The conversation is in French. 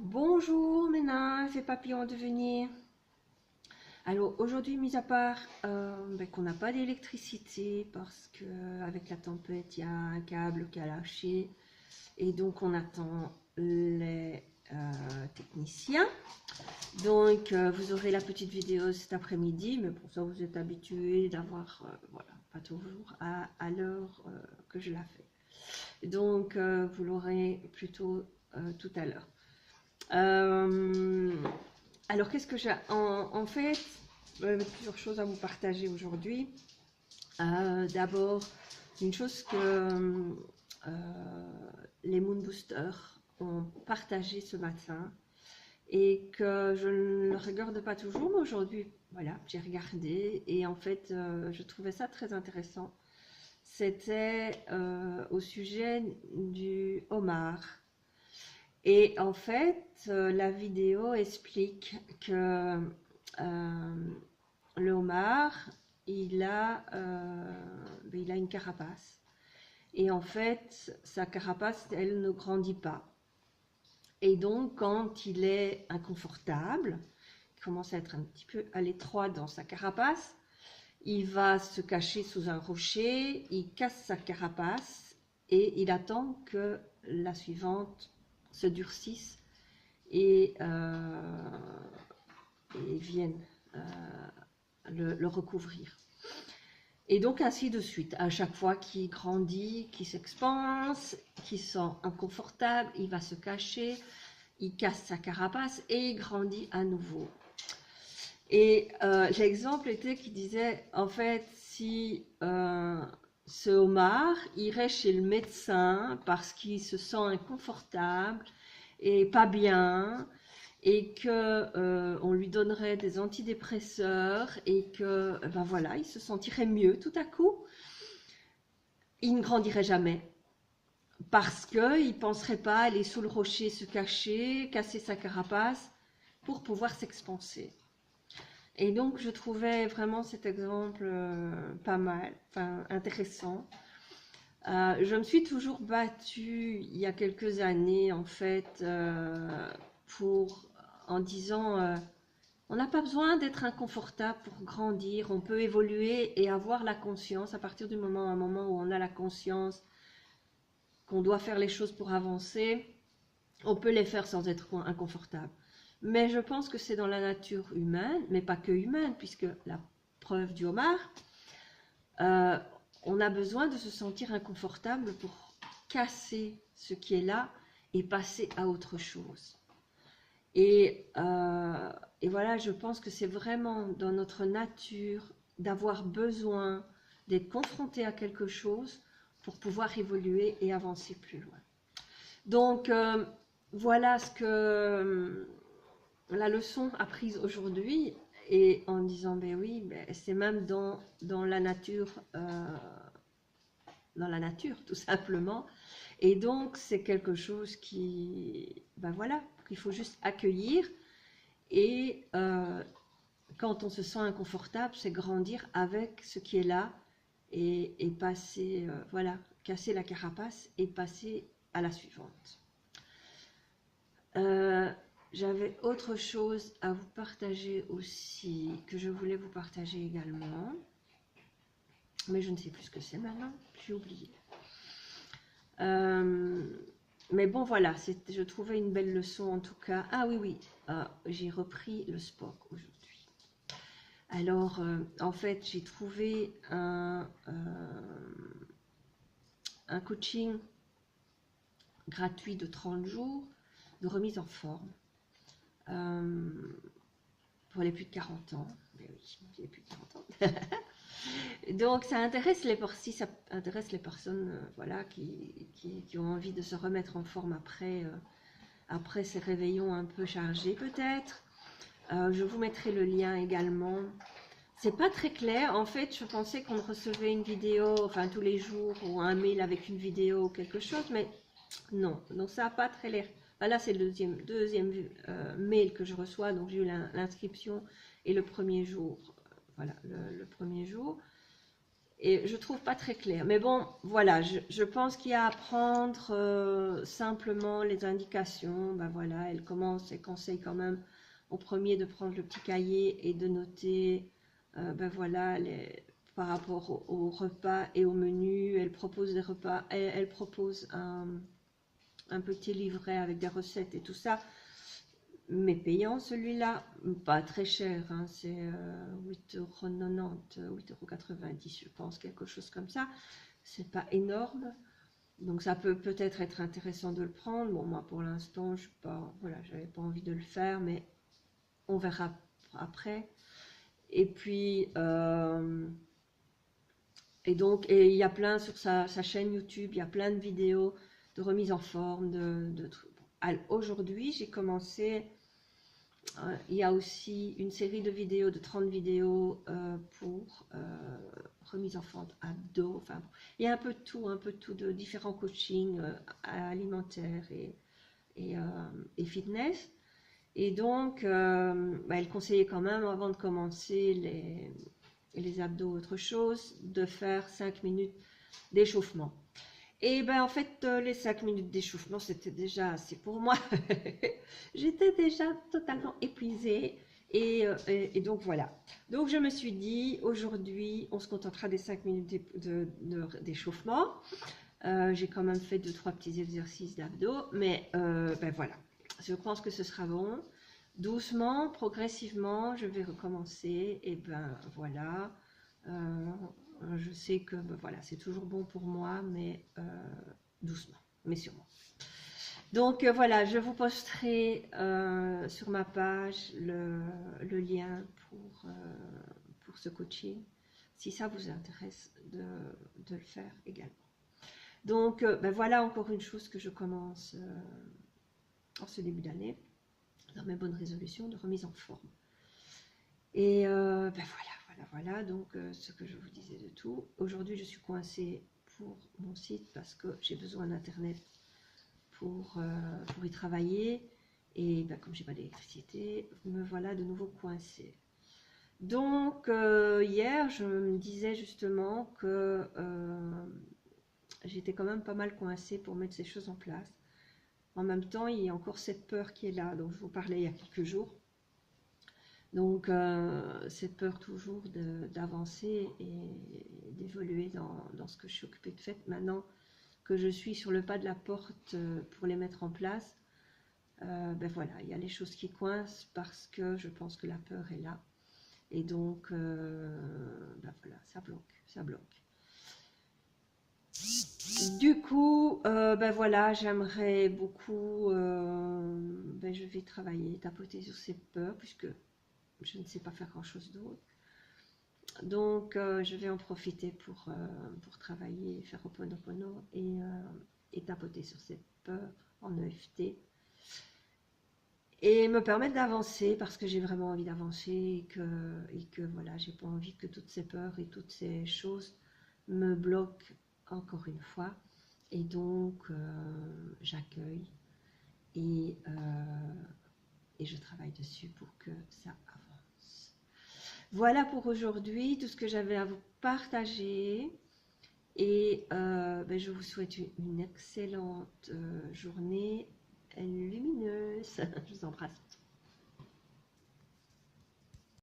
Bonjour mes nains et papillons de venir. Alors aujourd'hui, mis à part qu'on n'a pas d'électricité parce que avec la tempête, il y a un câble qui a lâché et donc on attend les techniciens. Donc vous aurez la petite vidéo cet après-midi, mais pour ça vous êtes habitués d'avoir, voilà, pas toujours à l'heure que je la fais. Donc vous l'aurez plutôt tout à l'heure. Euh, alors, qu'est-ce que j'ai en fait, plusieurs choses à vous partager aujourd'hui. D'abord, une chose que les Moon Boosters ont partagé ce matin et que je ne le regarde pas toujours, mais aujourd'hui, voilà, j'ai regardé et en fait, je trouvais ça très intéressant. C'était au sujet du homard. Et en fait, la vidéo explique que le homard, il a une carapace. Et en fait, sa carapace, elle ne grandit pas. Et donc, quand il est inconfortable, il commence à être un petit peu à l'étroit dans sa carapace, il va se cacher sous un rocher, il casse sa carapace et il attend que la suivante se durcisse et viennent le recouvrir. Et donc ainsi de suite. À chaque fois qu'il grandit, qu'il s'expanse, qu'il se sent inconfortable, il va se cacher, il casse sa carapace et il grandit à nouveau. Et l'exemple était qui disait, en fait, si ce homard irait chez le médecin parce qu'il se sent inconfortable et pas bien, et que on lui donnerait des antidépresseurs et que ben voilà, il se sentirait mieux tout à coup, il ne grandirait jamais parce que il penserait pas aller sous le rocher se cacher, casser sa carapace pour pouvoir s'expanser. Et donc je trouvais vraiment cet exemple pas mal, enfin intéressant. Je me suis toujours battue il y a quelques années en fait en disant on n'a pas besoin d'être inconfortable pour grandir, on peut évoluer et avoir la conscience à partir du moment, à un moment où on a la conscience qu'on doit faire les choses pour avancer, on peut les faire sans être inconfortable. Mais je pense que c'est dans la nature humaine, mais pas que humaine, puisque la preuve du homard, euh, on a besoin de se sentir inconfortable pour casser ce qui est là et passer à autre chose. Et voilà, je pense que c'est vraiment dans notre nature d'avoir besoin d'être confronté à quelque chose pour pouvoir évoluer et avancer plus loin. Donc, voilà ce que la leçon apprise aujourd'hui. Et en disant, ben oui, ben c'est même dans la nature, tout simplement. Et donc, c'est quelque chose qui, ben voilà, qu'il faut juste accueillir. Et quand on se sent inconfortable, c'est grandir avec ce qui est là et passer, voilà, casser la carapace et passer à la suivante. Euh, J'avais autre chose à vous partager aussi, que je voulais vous partager également, mais je ne sais plus ce que c'est maintenant, j'ai oublié. Euh, mais bon, voilà, je trouvais une belle leçon en tout cas. Ah oui, oui, j'ai repris le sport aujourd'hui. Alors, en fait, j'ai trouvé un coaching gratuit de 30 jours de remise en forme pour les plus de 40 ans. Mais oui, j'ai plus de 40 ans. Donc, si ça intéresse les personnes voilà, qui ont envie de se remettre en forme après ces réveillons un peu chargés peut-être. Je vous mettrai le lien également. C'est pas très clair. En fait, je pensais qu'on recevait une vidéo, enfin tous les jours, ou un mail avec une vidéo ou quelque chose, mais non. Donc ça n'a pas très l'air. Ben là, c'est le deuxième mail que je reçois. Donc j'ai eu l'inscription et le premier jour. Voilà, le premier jour. Et je trouve pas très clair. Mais bon, voilà, je pense qu'il y a à prendre simplement les indications. Ben voilà, elle conseille quand même au premier de prendre le petit cahier et de noter, ben voilà, par rapport au repas et au menu. Elle propose des repas, elle propose un petit livret avec des recettes et tout ça, mais payant celui-là, pas très cher, hein, c'est 8,90 €, 8,90 € je pense, quelque chose comme ça. C'est pas énorme, donc ça peut peut-être être intéressant de le prendre. Bon, moi pour l'instant, je pas, voilà, j'avais pas envie de le faire, mais on verra après. Et puis, et donc, il y a plein sur sa chaîne YouTube, il y a plein de vidéos de remise en forme, de trucs. Aujourd'hui, j'ai commencé. Il y a aussi une série de vidéos, de 30 vidéos pour remise en forme abdos. Enfin, bon, il y a un peu de tout, de différents coachings alimentaires et fitness. Et donc, elle conseillait quand même, avant de commencer les abdos, autre chose, de faire 5 minutes d'échauffement. Et ben en fait, les 5 minutes d'échauffement, c'était déjà assez pour moi. J'étais déjà totalement épuisée. Et donc voilà. Donc je me suis dit, aujourd'hui, on se contentera des 5 minutes d'échauffement. J'ai quand même fait 2-3 petits exercices d'abdos, mais ben voilà. Je pense que ce sera bon. Doucement, progressivement, je vais recommencer. Et ben voilà. Je sais que ben voilà, c'est toujours bon pour moi, mais doucement, mais sûrement. Donc voilà, je vous posterai sur ma page le lien pour ce coaching, si ça vous intéresse de le faire également. Donc ben voilà encore une chose que je commence en ce début d'année, dans mes bonnes résolutions de remise en forme. Et ben voilà, donc ce que je vous disais de tout. Aujourd'hui, je suis coincée pour mon site parce que j'ai besoin d'internet pour y travailler. Et ben, comme j'ai pas d'électricité, me voilà de nouveau coincée. Donc hier, je me disais justement que j'étais quand même pas mal coincée pour mettre ces choses en place. En même temps, il y a encore cette peur qui est là, dont je vous parlais il y a quelques jours. Donc, cette peur toujours d'avancer et d'évoluer dans ce que je suis occupée de faire. Maintenant que je suis sur le pas de la porte pour les mettre en place, ben voilà, il y a les choses qui coincent parce que je pense que la peur est là. Et donc, ben voilà, ça bloque. Du coup, ben voilà, j'aimerais beaucoup, ben je vais travailler, tapoter sur ces peurs, puisque je ne sais pas faire grand-chose d'autre. Donc, je vais en profiter pour travailler, faire Ho'oponopono et tapoter sur cette peur en EFT. Et me permettre d'avancer parce que j'ai vraiment envie d'avancer et que voilà, j'ai pas envie que toutes ces peurs et toutes ces choses me bloquent encore une fois. Et donc, j'accueille et je travaille dessus pour que ça avance. Voilà pour aujourd'hui, tout ce que j'avais à vous partager. Et ben, je vous souhaite une excellente journée lumineuse. Je vous embrasse.